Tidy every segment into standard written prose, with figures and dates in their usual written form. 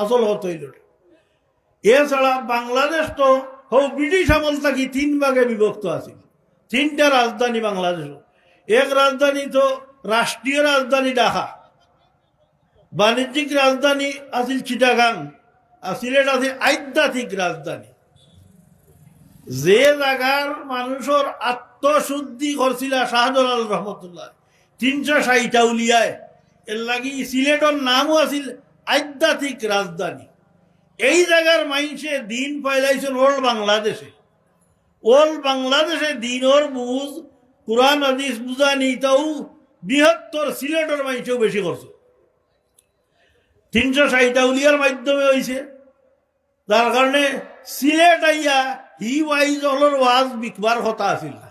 আসল হত হইল। এছাড়া বাংলাদেশ তো ব্রিটিশ আমল থাকি 3 ভাগে বিভক্ত আছিল। 3টা রাজধানী বাংলাদেশ। এক রাজধানী তো রাষ্ট্রীয় রাজধানী ঢাকা, বাণিজ্যিক রাজধানী আছিল চিটাগাং, আর সিলেট আছিল আধ্যাত্মিক রাজধানী। যে জায়গার মানুষের আত্মশুদ্ধি করছিল শাহজালাল রহমতুল্লাহ 360টা উলিয়ায়, এর লাগি সিলেটের নামও আছিল আধ্যাত্মিক রাজধানী। এই জায়গার মানুষে দিন পাইলাইছেন ওল বাংলাদেশে। ওল বাংলাদেশে দিনের বুঝ কোরআন হাদিস বুঝানি তাও বৃহত্তর সিলেটের মানুষেও বেশি করছে। 360টা উলিয়ার মাধ্যমে হয়েছে। তার কারণে সিলেট আইয়া হি ওয়াইজ হলোর ওয়াজ বিকবার কথা আসিল না,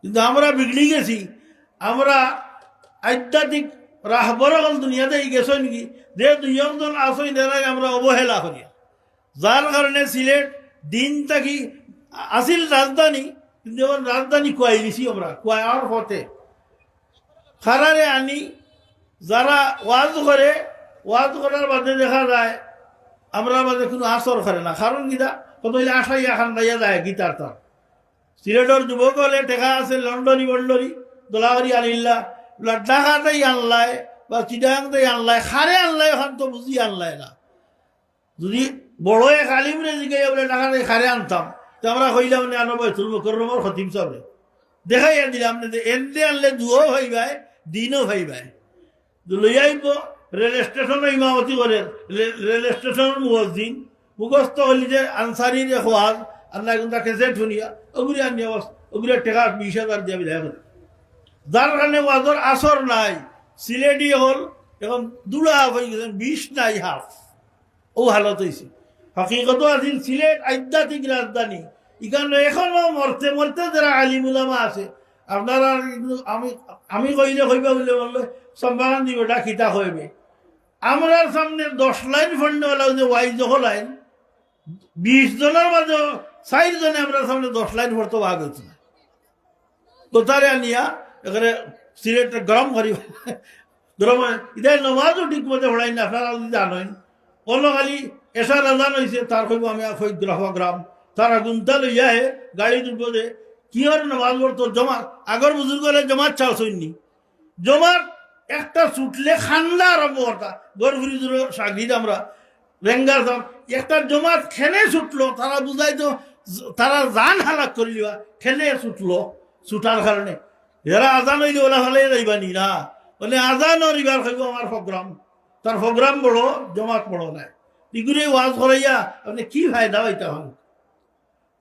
কিন্তু আমরা বিগড়ি গেছি। আমরা আধ্যাত্মিক রাহবর হল দুনিয়াতে গেছেন কি যে 2জন আসই নেই আমরা অবহেলা করি, যার কারণে সিলেট দিন থাকি আসিল রাজধানী, কিন্তু এখন রাজধানী কুয়াই দিছি আমরা। কুয়ার হতে খারারে আনি যারা ওয়াজ করে, ওয়াজ করার বাদে দেখা যায় আমরা মাঝে কোনো আসর করে না। কারণ কিনা কত হইলে আশাইয়া খান দাইয়া যায় গীতার তার। সিলেটের যুবক হলে টেকা আছে লন্ডনি বন্ডরি দোলাবাড়ি আনিল্লা ঢাকাতেই আনলায় বা চিটাগাংতেই আনলায়, খারে আনলায় ওখান তো বুঝি আনলায় না। যদি বড় এক আলিমরে জিগাইয়া বলে ঢাকাতে খারে আনতাম, তো আমরা কইলাম মানে আনো বাইতুল মুকাররমের খতিম সাহেব দেখাই দিলাম এনদে আনলে দুও ভাইবাই দিনও ভাইবাই লইয়াইব। রেল স্টেশনে ইমামতি করে, রেল স্টেশনের মুয়াজ্জিন মুখস্থ হলি যে আনসারির খোয়াজ আল্লাহ কিন্তু কেসে শুনিয়া ওগুলি আনিয়া ওগুলি টেকা 20,000 দিয়া বিদায় করে। যার কারণে ওয়াজর আসর নাই। সিলেটি হল এখন দুলা হয়ে গেছেন, 20 নাই হাফ। ও হালত হয়েছে। হকিকত আছিল সিলেট আধ্যাত্মিক রাজধানী। এখানে এখনো মরতে মরতে যারা আলিমুলামা আছে, আপনারা আমি কইলে কইবা বলে বললে সম্মান দিব এটা খিতা হইবে। আমরা সামনে 10 লাইন ফন্ডওয়ালা যে ওয়াইজ লাইন 20 জনের মাঝে 4 জনে আমরা সামনে 10 লাইন পড়তে ভাগ হচ্ছে না। কোথারে আনিয়া এখানে সিলেট গরম করি গরম ইদায় নমাজও ঠিক মতো পড়াই না। আপনারা যদি জানেন অন্য খালি এসার আজান হয়েছে তার কইব আমি গ্রাম তারা গুন্তা লইয়া হে গাড়ি দুটো যে কি আর নমাজ পড়তো জমা আগর বুজুর্গ হলে জমাত চাও সৈনি জমাত একটা ছুটলে খান্দা আরম্ভ করতা। গড় ঘুরি দূর সাগরিদ আমরা রেঙ্গার দাম একটা জমাত খেলে ছুটলো, তারা বুঝাইতো তারা জান হালাক করি লিবা খেলে ছুটলো। ছুটার কারণে এরা আজান হইলে ওলা ভালে যাইবানি না বলে আজান ইবার খাইব আমার প্রোগ্রাম। তার প্রোগ্রাম বড় জমাত বড় নাই। ইগুলি ওয়াজ করাইয়া আপনি কি ফায়দা হইতে হন।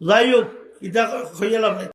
যাই হোক ইটা হইয়া লাভ নাই।